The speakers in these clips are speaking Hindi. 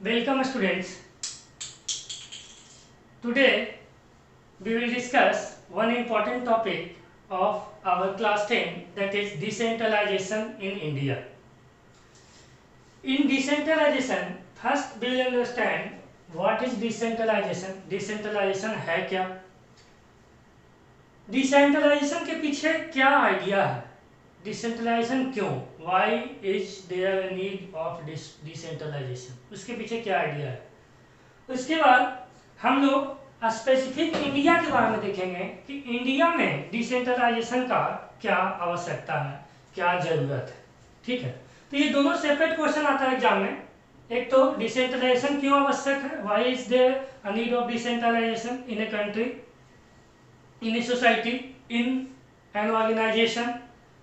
Welcome students. Today we will discuss one important topic of our class 10, that is decentralization in India. In decentralization, first we will understand what is decentralization. Decentralization है क्या? Decentralization के पीछे क्या आइडिया है? डिसेंट्रलाइजेशन क्यों? Why is there a need of decentralisation? उसके पीछे क्या आइडिया है? उसके बाद हम लोग स्पेसिफिक इंडिया के बारे में देखेंगे कि इंडिया में डिसेंट्रलाइजेशन का क्या आवश्यकता है, क्या जरूरत है। ठीक है, तो ये दोनों सेपरेट क्वेश्चन आता है एग्जाम में। एक तो डिसेंट्रलाइजेशन क्यों आवश्यक है, why is there a need of decentralisation in a country, in a society, in an organisation.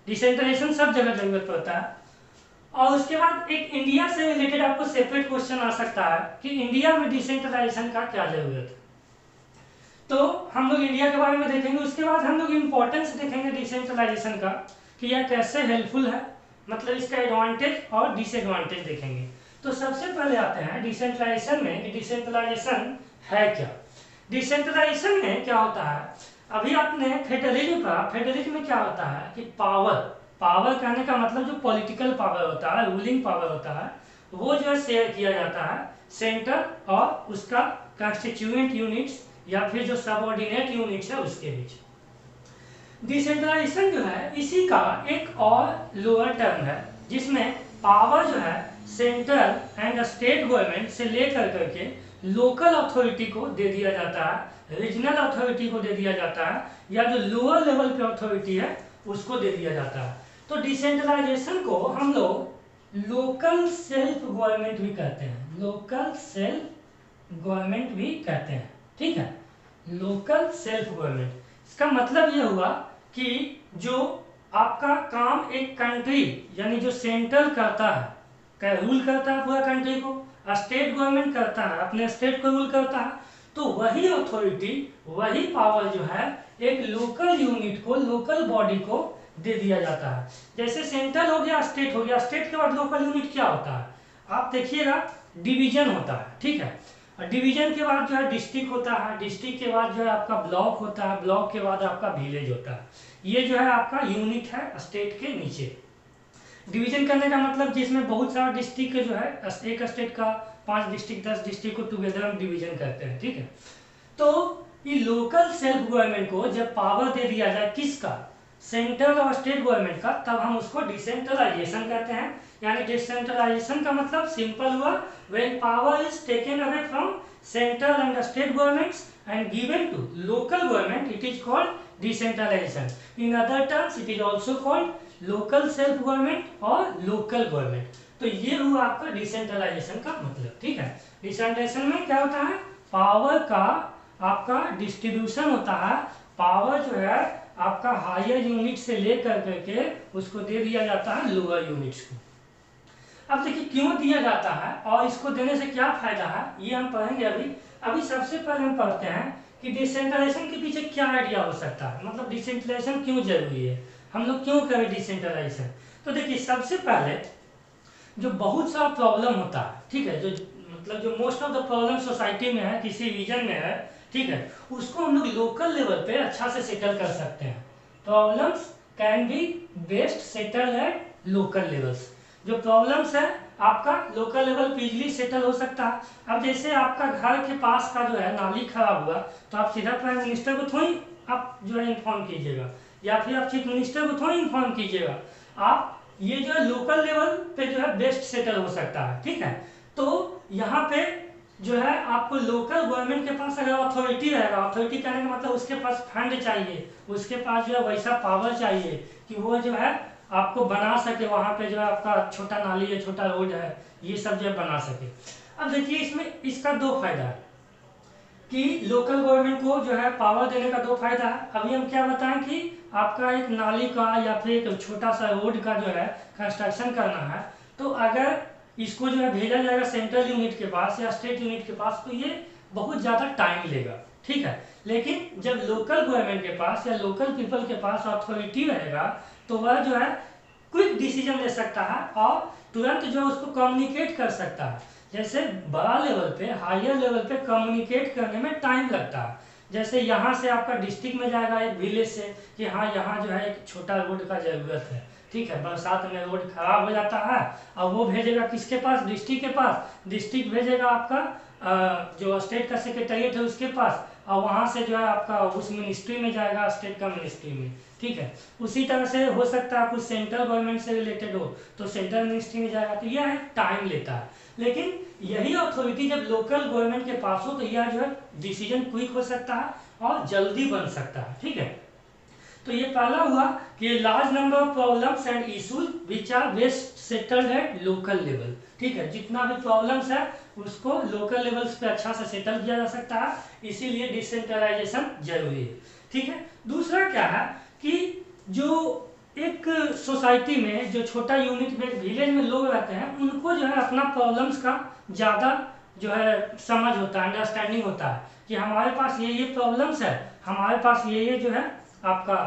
Decentralisation सब जगह जरूरत पड़ता है। और उसके बाद एक इंडिया से रिलेटेड आपको सेपरेट क्वेश्चन आ सकता है कि इंडिया में डिसेंट्रलाइजेशन का क्या जरूरत है। तो हम लोग इंडिया के बारे में देखेंगे। उसके बाद हम लोग इंपॉर्टेंस देखेंगे डिसेंट्रलाइजेशन का कि यह कैसे हेल्पफुल है, मतलब इसका एडवांटेज और डिसएडवांटेज देखेंगे। तो सबसे पहले आते हैं डिसेंट्रलाइजेशन में कि डिसेंट्रलाइजेशन है क्या। डिसेंट्रलाइजेशन में क्या होता है, अभी आपने फेडरलिज्म पढ़ा। फेडरलिज्म में क्या होता है कि पावर कहने का मतलब जो पॉलिटिकल पावर होता है, रूलिंग पावर होता है, वो जो है शेयर किया जाता है सेंटर और उसका कंस्टिट्यूएंट यूनिट्स या फिर जो सबऑर्डिनेट यूनिट्स है उसके बीच। डिसेंट्रलाइजेशन जो है इसी का एक और लोअर टर्म है, जिसमें पावर जो है सेंट्रल एंड स्टेट गवर्नमेंट से लेकर करके लोकल अथॉरिटी को दे दिया जाता है, रीजनल अथॉरिटी को दे दिया जाता है, या जो लोअर लेवल पे अथॉरिटी है उसको दे दिया जाता है। तो डिसेंट्रलाइजेशन को हम लोग लोकल सेल्फ गवर्नमेंट भी कहते हैं, लोकल सेल्फ गवर्नमेंट भी कहते हैं। ठीक है, लोकल सेल्फ गवर्नमेंट, इसका मतलब ये हुआ कि जो आपका काम एक कंट्री यानी जो सेंट्रल करता है, रूल करता है पूरा कंट्री को, स्टेट गवर्नमेंट करता है, अपने स्टेट को रूल करता है, तो वही अथॉरिटी, वही पावर जो है एक लोकल यूनिट को, लोकल बॉडी को दे दिया जाता है। जैसे सेंट्रल हो गया, स्टेट हो गया, स्टेट के बाद लोकल यूनिट क्या होता है, आप देखिएगा डिवीजन होता है। ठीक है, और डिवीजन के बाद जो है डिस्ट्रिक्ट होता है, डिस्ट्रिक्ट के बाद जो है आपका ब्लॉक होता है, ब्लॉक के बाद आपका विलेज होता है। ये जो है आपका यूनिट है स्टेट के नीचे। डिवीजन करने का मतलब जिसमें बहुत सारा डिस्ट्रिक्ट जो है, एक स्टेट का 5 डिस्ट्रिक्ट 10 डिस्ट्रिक्ट को टुगेदर हम डिवीजन करते हैं। ठीक है, तो ये लोकल सेल्फ गवर्नमेंट को जब पावर दे दिया जाए किसका, सेंट्रल और स्टेट गवर्नमेंट का, तब हम उसको डिसेंट्रलाइजेशन कहते हैं। यानी डिसेंट्रलाइजेशन का मतलब सिंपल हुआ, when power is taken away from central and state governments and given to local government, it is called decentralisation. In other terms it is also called local self government और लोकल गवर्नमेंट। तो ये हुआ आपका डिसेंट्रलाइजेशन का मतलब। ठीक है, डिसेंट्रलाइजेशन में क्या होता है, पावर का आपका डिस्ट्रीब्यूशन होता है, पावर जो है आपका हायर यूनिट से लेकर करके उसको दे दिया जाता है लोअर यूनिट्स को। अब देखिए क्यों दिया जाता है और इसको देने से क्या फायदा है, ये हम पढ़ेंगे अभी सबसे पहले हम पढ़ते हैं कि डिसेंट्रलाइजेशन के पीछे क्या आइडिया हो सकता है, मतलब डिसेंट्रलाइजेशन क्यों जरूरी है, हम लोग क्यों करें डिसेंट्रलाइजेशन। तो देखिए सबसे पहले जो बहुत सारा प्रॉब्लम होता है, ठीक है, जो मतलब जो most of the problem society में है, किसी रीजन में है, ठीक है, उसको हम लोग लोकल लेवल पे अच्छा से सेटल कर सकते हैं। Problems can be best settle at local levels. जो प्रॉब्लम्स है आपका लोकल लेवल पे इजीली सेटल हो सकता है। अब जैसे आपका घर के पास का जो है नाली खराब हुआ, तो आप सीधा प्राइम मिनिस्टर को थोड़ी आप जो है इन्फॉर्म कीजिएगा, या फिर आप चीफ मिनिस्टर को थोड़ी इन्फॉर्म कीजिएगा, आप ये जो है लोकल लेवल पे जो है बेस्ट सेटल हो सकता है। ठीक है, तो यहाँ पे जो है आपको लोकल गवर्नमेंट के पास अगर अथॉरिटी रहेगा, अथॉरिटी कहने का मतलब उसके पास फंड चाहिए, उसके पास जो है वैसा पावर चाहिए कि वो जो है आपको बना सके, वहां पे जो है आपका छोटा नाली है, छोटा रोड है, ये सब जो है बना सके। अब देखिए इसमें इसका दो फायदा है कि लोकल गवर्नमेंट को जो है पावर देने का दो फायदा है। अभी हम क्या बताएं कि आपका एक नाली का या फिर एक छोटा सा रोड का जो है कंस्ट्रक्शन करना है, तो अगर इसको जो है भेजा जाएगा सेंट्रल यूनिट के पास या स्टेट यूनिट के पास, तो ये बहुत ज़्यादा टाइम लेगा। ठीक है, लेकिन जब लोकल गवर्नमेंट के पास या लोकल पीपल के पास अथॉरिटी रहेगा, तो वह जो है क्विक डिसीजन ले सकता है और तुरंत जो उसको कम्युनिकेट कर सकता है। जैसे बड़ा लेवल पे, हायर लेवल पे कम्युनिकेट करने में टाइम लगता है। जैसे यहाँ से आपका डिस्ट्रिक्ट में जाएगा एक विलेज से कि हाँ यहाँ जो है एक छोटा रोड का जरूरत है, ठीक है, बरसात में रोड खराब हो जाता है, और वो भेजेगा किसके पास, डिस्ट्रिक्ट के पास, डिस्ट्रिक्ट भेजेगा आपका जो स्टेट का सेक्रेटरीट है उसके पास, और वहाँ से जो है आपका उस मिनिस्ट्री में जाएगा, स्टेट का मिनिस्ट्री में, ठीक है। उसी तरह से हो सकता है कुछ सेंट्रल गवर्नमेंट से रिलेटेड हो तो सेंट्रल मिनिस्ट्री में जाएगा, तो यह टाइम लेता है। लेकिन यही अथॉरिटी जब लोकल गवर्नमेंट के पास हो तो यह जो है डिसीजन क्विक हो सकता है और जल्दी बन सकता है, ठीक है। तो ये पहला हुआ कि large number of problems and issues which are best settled at local level, ठीक है। जितना भी प्रॉब्लम्स है उसको लोकल लेवल्स पे अच्छा से सेटल किया जा सकता है, इसीलिए डिसेंट्रलाइजेशन जरूरी है, ठीक है। दूसरा क्या है कि जो एक सोसाइटी में जो छोटा यूनिट में विलेज में लोग रहते हैं उनको जो है अपना प्रॉब्लम्स का ज़्यादा जो है समझ होता है, अंडरस्टैंडिंग होता है कि हमारे पास ये प्रॉब्लम्स है, हमारे पास ये जो है आपका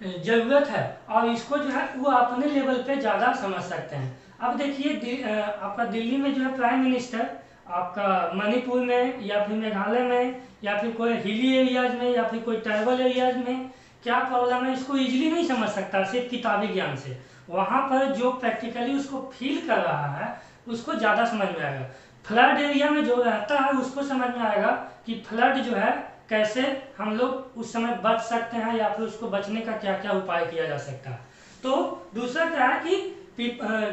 जरूरत है, और इसको जो है वो अपने लेवल पे ज़्यादा समझ सकते हैं। अब देखिए आपका दिल्ली में जो है प्राइम मिनिस्टर आपका मणिपुर में या फिर मेघालय में या फिर कोई हिली एरियाज में या फिर कोई ट्राइबल एरियाज में क्या प्रॉब्लम है इसको इजीली नहीं समझ सकता सिर्फ किताबी ज्ञान से। वहाँ पर जो प्रैक्टिकली उसको फील कर रहा है उसको ज़्यादा समझ में आएगा। फ्लड एरिया में जो रहता है उसको समझ में आएगा कि फ्लड जो है कैसे हम लोग उस समय बच सकते हैं या फिर उसको बचने का क्या क्या उपाय किया जा सकता है। तो दूसरा क्या है कि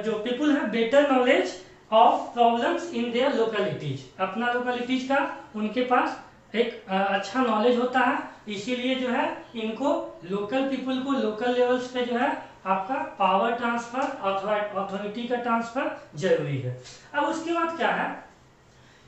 जो पीपल है better knowledge of problems in their localities, अपना लोकेलिटीज का उनके पास एक अच्छा नॉलेज होता है, इसीलिए जो है इनको लोकल पीपल को लोकल लेवल्स पे जो है आपका पावर ट्रांसफर अथॉरिटी का ट्रांसफर जरूरी है। अब उसके बाद क्या है,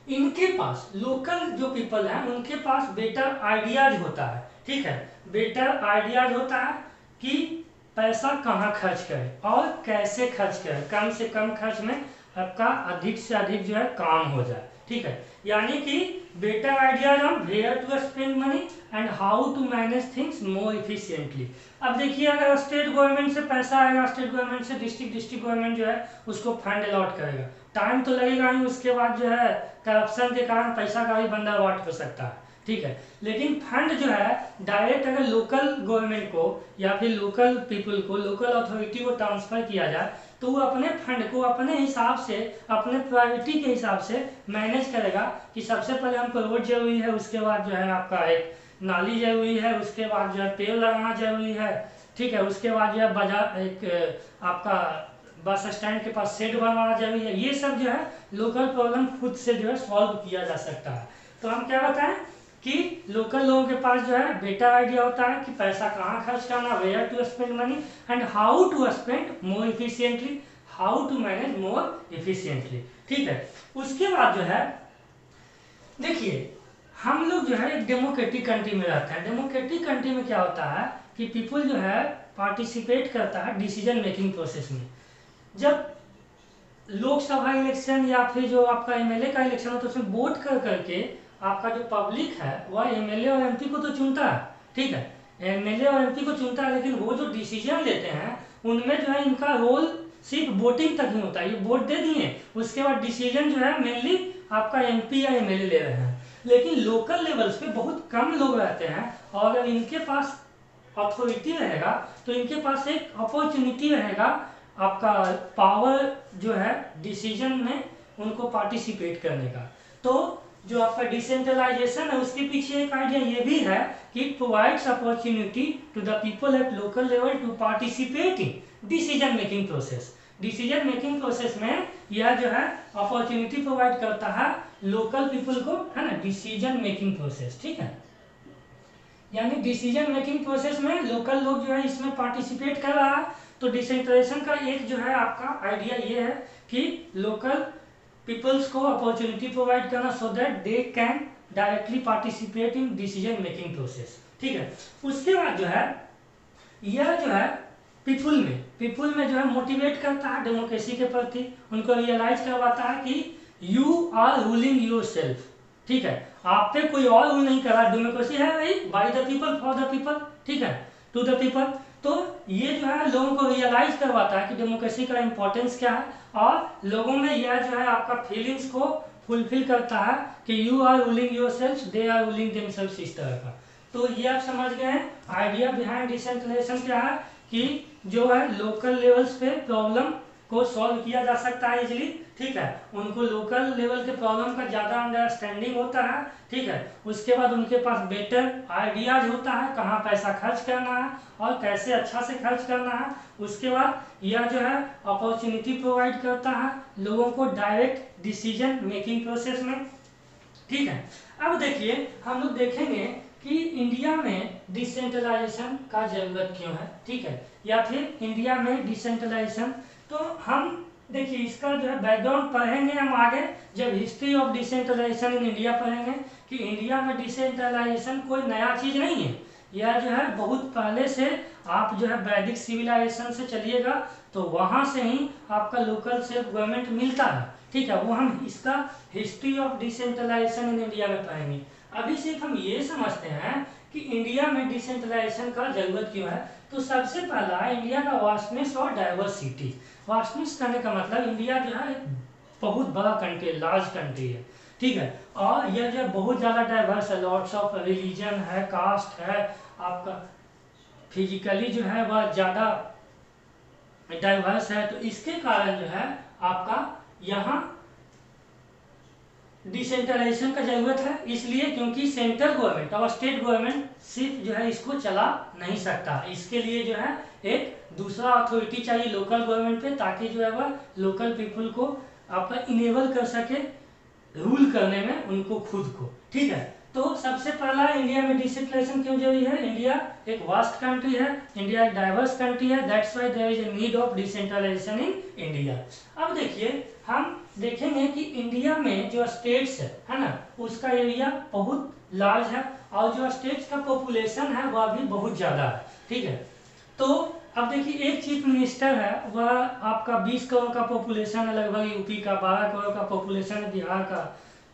इनके पास लोकल जो पीपल है उनके पास बेटर आइडियाज होता है, ठीक है, बेटर आइडियाज होता है कि पैसा कहाँ खर्च करें और कैसे खर्च करें, कम से कम खर्च में आपका अधिक से अधिक जो है काम हो जाए, ठीक है। यानी कि better ideas on where to spend money and how to manage things more efficiently. अब देखिए अगर स्टेट गवर्नमेंट से पैसा आएगा, स्टेट गवर्नमेंट से डिस्ट्रिक्ट गवर्नमेंट जो है उसको फंड अलॉट करेगा, टाइम तो लगेगा ही, उसके बाद जो है करप्शन के कारण पैसा का भी बंदरवाट हो सकता है, ठीक है। लेकिन फंड जो है डायरेक्ट अगर लोकल गवर्नमेंट को या फिर लोकल पीपल को, लोकल अथॉरिटी को ट्रांसफर किया जाए तो वो अपने फंड को अपने हिसाब से, अपने प्रायोरिटी के हिसाब से मैनेज करेगा कि सबसे पहले हमको रोड जरूरी है, उसके बाद जो है आपका एक नाली जरूरी है, उसके बाद जो है पेड़ लगाना जरूरी है, ठीक है, उसके बाद जो है बाजार एक आपका बस स्टैंड के पास शेड बनवाना जरूरी है। ये सब जो है लोकल प्रॉब्लम खुद से जो है सॉल्व किया जा सकता है। तो हम क्या बताएं कि लोकल लोगों के पास जो है बेटर आइडिया होता है कि पैसा कहाँ खर्च करना, where to spend money and how to spend more efficiently, how to manage more efficiently, ठीक है। उसके बाद जो है देखिए हम लोग जो है एक डेमोक्रेटिक कंट्री में रहते हैं। डेमोक्रेटिक कंट्री में क्या होता है कि पीपल जो है पार्टिसिपेट करता है डिसीजन मेकिंग प्रोसेस में। जब लोकसभा इलेक्शन या फिर जो आपका एमएलए का इलेक्शन हो तो उसमें वोट कर करके आपका जो पब्लिक है वह एमएलए और एमपी को तो चुनता है, ठीक है, एमएलए और एमपी को चुनता है, लेकिन वो जो डिसीजन लेते हैं उनमें जो है इनका रोल सिर्फ वोटिंग तक ही होता है। ये वोट दे दिए, उसके बाद डिसीजन जो है मेनली आपका एमपी या एमएलए ले रहे हैं। लेकिन लोकल लेवल्स पे बहुत कम लोग रहते हैं और अगर इनके पास अथॉरिटी रहेगा तो इनके पास एक अपॉर्चुनिटी रहेगा आपका पावर जो है डिसीजन में उनको पार्टिसिपेट करने का। तो जो आपका डिसेंट्रलाइजेशन है उसके पीछे एक आइडिया ये भी है कि it provides opportunity to the people at local level to participate in decision making process. Decision making process में यह जो है अपॉर्चुनिटी प्रोवाइड करता है लोकल पीपल को, है ना, डिसीजन मेकिंग प्रोसेस, ठीक है। यानी डिसीजन मेकिंग प्रोसेस में लोकल लोग जो है इसमें पार्टिसिपेट कर रहा है। तो डिसेंट्रलाइजेशन का एक जो है आपका आइडिया ये है कि लोकल पीपल्स को अपॉर्चुनिटी प्रोवाइड करना so that they can directly participate in decision making process, ठीक है। उसके बाद जो है यह जो है पीपल में जो है मोटिवेट करता है डेमोक्रेसी के प्रति, उनको रियलाइज करवाता है कि यू आर रूलिंग योरसेल्फ, ठीक है, आप पे कोई और रूल नहीं कर रहा, डेमोक्रेसी है भाई by the people for the people, ठीक है, टू द पीपल। तो ये जो है लोगों को रियलाइज करवाता है कि डेमोक्रेसी का इम्पोर्टेंस क्या है, और लोगों में यह जो है आपका फीलिंग्स को फुलफिल करता है कि you are ruling yourself, they are ruling themselves, इस तरह का। तो ये आप समझ गए हैं आइडिया बिहाइंड डिसेंट्रलाइजेशन क्या है, कि जो है लोकल लेवल्स पे प्रॉब्लम को सॉल्व किया जा सकता है इजीली, ठीक है। उनको लोकल लेवल के प्रॉब्लम का ज़्यादा अंडरस्टैंडिंग होता है, ठीक है। उसके बाद उनके पास बेटर आइडियाज होता है कहाँ पैसा खर्च करना है और कैसे अच्छा से खर्च करना है। उसके बाद यह जो है अपॉर्चुनिटी प्रोवाइड करता है लोगों को डायरेक्ट डिसीजन मेकिंग प्रोसेस में, ठीक है। अब देखिए हम लोग देखेंगे कि इंडिया में डिसेंट्रलाइजेशन का जरूरत क्यों है, ठीक है, या फिर इंडिया में डिसेंट्रलाइजेशन। तो हम देखिए इसका जो है बैकग्राउंड पढ़ेंगे हम आगे, जब history of decentralisation in India पढ़ेंगे, कि इंडिया में डिसेंट्रलाइजेशन कोई नया चीज नहीं है, यह जो है बहुत पहले से आप जो है वैदिक सिविलाइजेशन से चलिएगा तो वहां से ही आपका लोकल सेल्फ गवर्नमेंट मिलता है, ठीक है। वो हम इसका history of decentralisation in India में पढ़ेंगे। अभी सिर्फ हम ये समझते हैं कि इंडिया में डिसेंट्रलाइजेशन का जरूरत क्यों है। तो सबसे पहला इंडिया का वास्टनेस और डाइवर्सिटी। वास्टनेस करने का मतलब इंडिया जो है एक बहुत बड़ा कंट्री, लार्ज कंट्री है, ठीक है, और यह जो बहुत ज़्यादा डाइवर्स है, लॉट्स ऑफ रिलीजन है, कास्ट है, आपका फिजिकली जो है वह ज़्यादा डाइवर्स है। तो इसके कारण जो है आपका यहाँ डिसेंट्रलाइजेशन का जरूरत है, इसलिए क्योंकि सेंट्रल गवर्नमेंट और स्टेट गवर्नमेंट सिर्फ जो है इसको चला नहीं सकता, इसके लिए जो है एक दूसरा अथॉरिटी चाहिए लोकल गवर्नमेंट पे, ताकि जो है वह लोकल पीपल को आपका इनेबल कर सके रूल करने में उनको खुद को, ठीक है। तो सबसे पहला इंडिया में डिसेंट्रलाइजेशन क्यों जरूरी है। इंडिया एक वास्ट कंट्री है, इंडिया एक डाइवर्स कंट्री है, that's why there is a need of decentralisation in India. अब देखिए हम देखेंगे कि इंडिया में जो स्टेट्स है ना, उसका एरिया बहुत लार्ज है और जो स्टेट्स का पॉपुलेशन है वह भी बहुत ज़्यादा है, ठीक है। तो अब देखिए एक चीफ मिनिस्टर है, वह आपका 20 करोड़ का पॉपुलेशन है लगभग, यूपी का 12 करोड़ का पॉपुलेशन है बिहार का।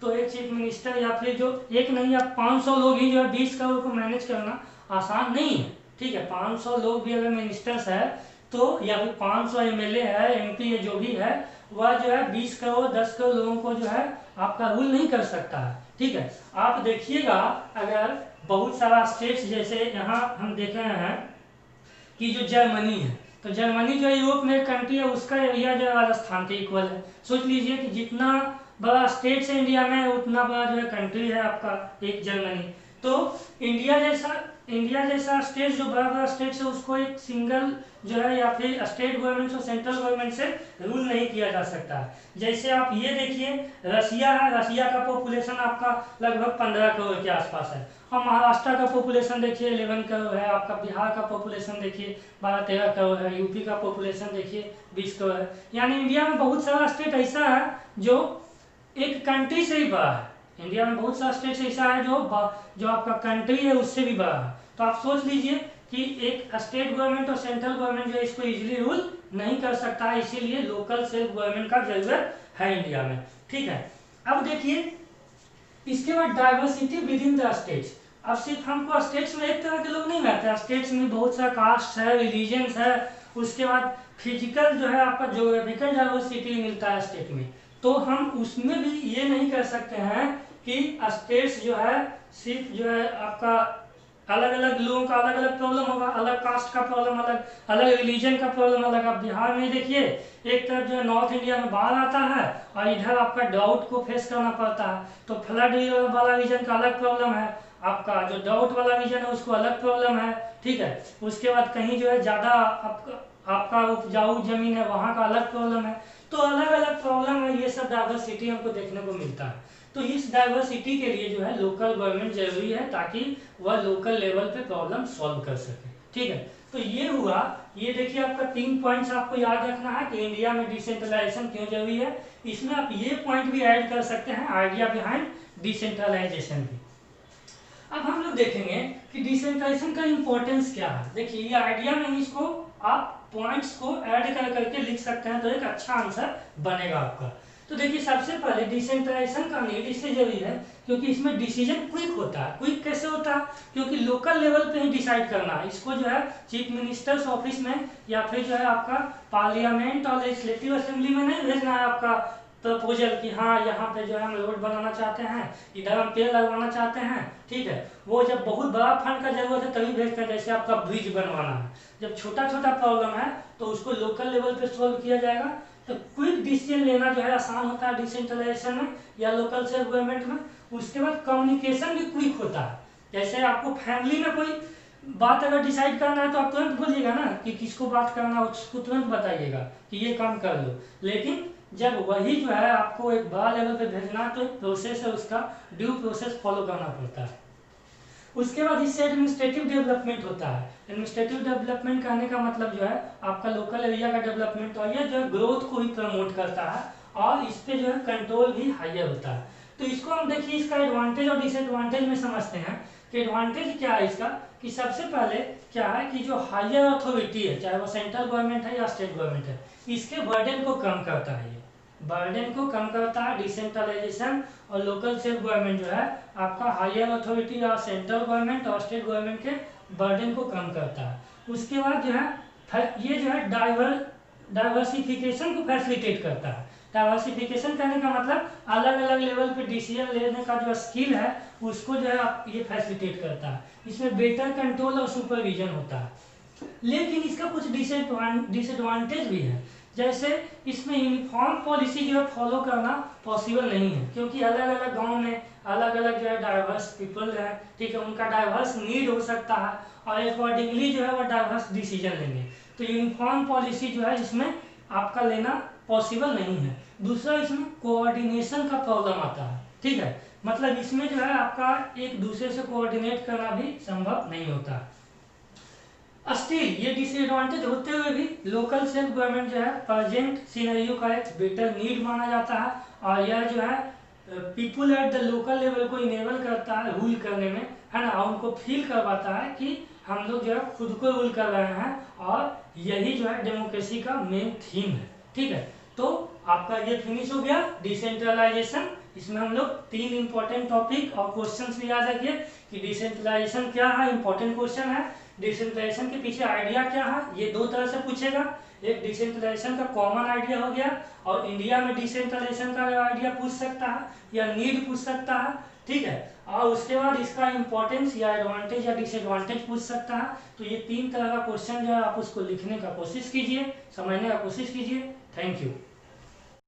तो एक चीफ मिनिस्टर या फिर जो एक नहीं आप 500 लोग ही जो है 20 करोड़ को मैनेज करना आसान नहीं है, ठीक है। 500 लोग भी अगर मिनिस्टर्स है तो, या फिर 500 एमएलए है, एमपी है, जो भी है वह जो है 20 करोड़ 10 करोड़ लोगों को जो है आपका रूल नहीं कर सकता है, ठीक है। आप देखिएगा अगर बहुत सारा स्टेट्स, जैसे यहाँ हम देख रहे हैं कि जो जर्मनी है, तो जर्मनी जो यूरोप में कंट्री है, उसका एरिया जो है राजस्थान के इक्वल है। सोच लीजिए कि जितना बड़ा स्टेट है इंडिया में उतना बड़ा जो है कंट्री है आपका एक जर्मनी। तो इंडिया जैसा स्टेट जो बड़ा बड़ा स्टेट है उसको एक सिंगल जो है या फिर स्टेट गवर्नमेंट और सेंट्रल गवर्नमेंट से रूल नहीं किया जा सकता। जैसे आप ये देखिए रसिया है, रसिया का पॉपुलेशन आपका लगभग 15 करोड़ के आसपास है, और महाराष्ट्र का पॉपुलेशन देखिए 11 करोड़ है, आपका बिहार का पॉपुलेशन देखिए 12-13 करोड़ है, यूपी का पॉपुलेशन देखिए 20 करोड़ है। यानी इंडिया में बहुत सारा स्टेट ऐसा है जो एक कंट्री से ही बड़ा है। इंडिया में बहुत सारा स्टेट ऐसा है जो आपका कंट्री है उससे भी बड़ा है। तो आप सोच लीजिए कि एक स्टेट गवर्नमेंट और सेंट्रल गवर्नमेंट जो है इसको इजीली रूल नहीं कर सकता है, इसीलिए लोकल सेल्फ गवर्नमेंट का जरूरत है इंडिया में, ठीक है। अब देखिए इसके बाद diversity with in the states. अब सिर्फ हमको स्टेट्स में एक तरह के लोग नहीं रहते हैं, स्टेट्स में बहुत सारा कास्ट है, रिलीजन्स है, उसके बाद फिजिकल जो है आपका ज्योग्राफिकल डाइवर्सिटी मिलता है स्टेट में। तो हम उसमें भी ये नहीं कर सकते हैं कि स्टेट्स जो है सिर्फ जो है आपका अलग अलग लोगों का अलग अलग प्रॉब्लम होगा, अलग कास्ट का प्रॉब्लम अलग, अलग रिलीजन का प्रॉब्लम अलग। आप बिहार में देखिए एक तरफ जो है नॉर्थ इंडिया में बाढ़ आता है और इधर आपका ड्राउट को फेस करना पड़ता है, तो फ्लड वाला रीजन का अलग प्रॉब्लम है, आपका जो ड्राउट वाला रीजन है उसको अलग प्रॉब्लम है, ठीक है। उसके बाद कहीं जो है ज़्यादा आपका उपजाऊ जमीन है वहाँ का अलग प्रॉब्लम है। तो अलग अलग प्रॉब्लम है, ये सब डाइवर्सिटी हमको देखने को मिलता है। तो इस डाइवर्सिटी के लिए जो है लोकल गवर्नमेंट जरूरी है ताकि वह लोकल लेवल पे प्रॉब्लम सॉल्व कर सके, ठीक है। तो ये हुआ, ये देखिए आपका 3 पॉइंट्स आपको याद रखना है कि इंडिया में डिसेंट्रलाइजेशन क्यों जरूरी है। इसमें आप ये पॉइंट भी ऐड कर सकते हैं आइडिया बिहाइंड डिसेंट्रलाइजेशन भी। अब हम लोग देखेंगे कि डिसेंट्रलाइजेशन का इंपॉर्टेंस क्या है। देखिए ये आइडिया में इसको आप पॉइंट्स को ऐड कर करके लिख सकते हैं तो एक अच्छा आंसर बनेगा आपका। तो देखिए सबसे पहले डिसेंट्रलाइजेशन का नीड इसलिए जरूरी है क्योंकि इसमें डिसीजन क्विक होता है। क्विक कैसे होता है? क्योंकि लोकल लेवल पे ही डिसाइड करना है इसको, जो है चीफ मिनिस्टर्स ऑफिस में या फिर जो है आपका पार्लियामेंट और लेजिस्लेटिव असेंबली में नहीं भेजना है आपका प्रपोजल कि हाँ यहाँ पे जो है हम रोड बनाना चाहते हैं, इधर हम पेड़ लगवाना चाहते हैं, ठीक है। वो जब बहुत बड़ा फंड का जरूरत है तभी भेजते हैं, जैसे आपका ब्रिज बनवाना है। जब छोटा छोटा प्रॉब्लम है तो उसको लोकल लेवल पे सॉल्व किया जाएगा। तो क्विक डिसीजन लेना जो है आसान होता है डिसेंट्रलाइजेशन में या लोकल सेल्फ गवर्नमेंट में। उसके बाद कम्युनिकेशन भी क्विक होता है। जैसे आपको फैमिली में कोई बात अगर डिसाइड करना है तो आप तुरंत बोलिएगा ना कि किसको बात करना है, उसको तुरंत बताइएगा कि ये काम कर लो। लेकिन जब वही जो है आपको एक बड़ा लेवल पे भेजना है तो एक प्रोसेस है, उसका ड्यू प्रोसेस फॉलो करना पड़ता है। उसके बाद इससे एडमिनिस्ट्रेटिव डेवलपमेंट होता है। एडमिनिस्ट्रेटिव डेवलपमेंट करने का मतलब जो है आपका लोकल एरिया का डेवलपमेंट, और ये जो है ग्रोथ को भी प्रमोट करता है और इस पे जो है कंट्रोल भी हायर होता है। तो इसको हम देखिए इसका एडवांटेज और डिसएडवांटेज में समझते हैं कि एडवांटेज क्या है इसका, कि सबसे पहले क्या है कि जो हायर अथॉरिटी है, चाहे वो सेंट्रल गवर्नमेंट है या स्टेट गवर्नमेंट है, इसके बर्डन को कम करता है। ये बर्डन को कम करता है डिसेंट्रलाइजेशन, और लोकल सेल्फ गवर्नमेंट जो है आपका हायर अथॉरिटी या सेंट्रल गवर्नमेंट और स्टेट गवर्नमेंट के बर्डन को कम करता है। उसके बाद जो है ये जो है डाइवर्सिफिकेशन को फैसिलिटेट करता है। डाइवर्सिफिकेशन करने का मतलब अलग अलग लेवल पे डिसीजन लेने का जो स्किल है उसको जो है ये फैसिलिटेट करता है। इसमें बेटर कंट्रोल और सुपरविजन होता है। लेकिन इसका कुछ डिसएडवांटेज भी है, जैसे इसमें यूनिफॉर्म पॉलिसी जो है फॉलो करना पॉसिबल नहीं है, क्योंकि अलग अलग गांव में अलग अलग जो है डाइवर्स पीपल है, ठीक है, उनका डाइवर्स नीड हो सकता है और अकॉर्डिंगली जो है वो डाइवर्स डिसीजन लेंगे। तो यूनिफॉर्म पॉलिसी जो है इसमें आपका लेना पॉसिबल नहीं है। दूसरा इसमें कोऑर्डिनेशन का प्रॉब्लम आता है, ठीक है, मतलब इसमें जो है आपका एक दूसरे से कोऑर्डिनेट करना भी संभव नहीं होता। स्टिल ये डिसएडवांटेज होते हुए भी लोकल सेल्फ गवर्नमेंट जो है प्रेजेंट सिनेरियो का एक बेटर नीड माना जाता है, और यह जो है people at the local level को इनेबल करता है रूल करने में, है ना, उनको फील करवाता है कि हम लोग जो है खुद को रूल कर रहे हैं, और यही जो है डेमोक्रेसी का मेन थीम है, ठीक है। तो आपका ये फिनिश हो गया डिसेंट्रलाइजेशन। इसमें हम लोग 3 इंपॉर्टेंट टॉपिक और क्वेश्चंस भी याद रखिए कि डिसेंट्रलाइजेशन क्या है, इंपॉर्टेंट क्वेश्चन है। डिसेंट्रलाइजेशन के पीछे आइडिया क्या है, ये 2 तरह से पूछेगा। एक डिसेंट्रलाइजेशन का कॉमन आइडिया हो गया, और इंडिया में डिसेंट्रलाइजेशन का आइडिया पूछ सकता है या नीड पूछ सकता है, ठीक है। और उसके बाद इसका इंपॉर्टेंस या एडवांटेज या डिसएडवांटेज पूछ सकता है। तो ये 3 तरह का क्वेश्चन जो है आप उसको लिखने का कोशिश कीजिए, समझने का कोशिश कीजिए। Thank you.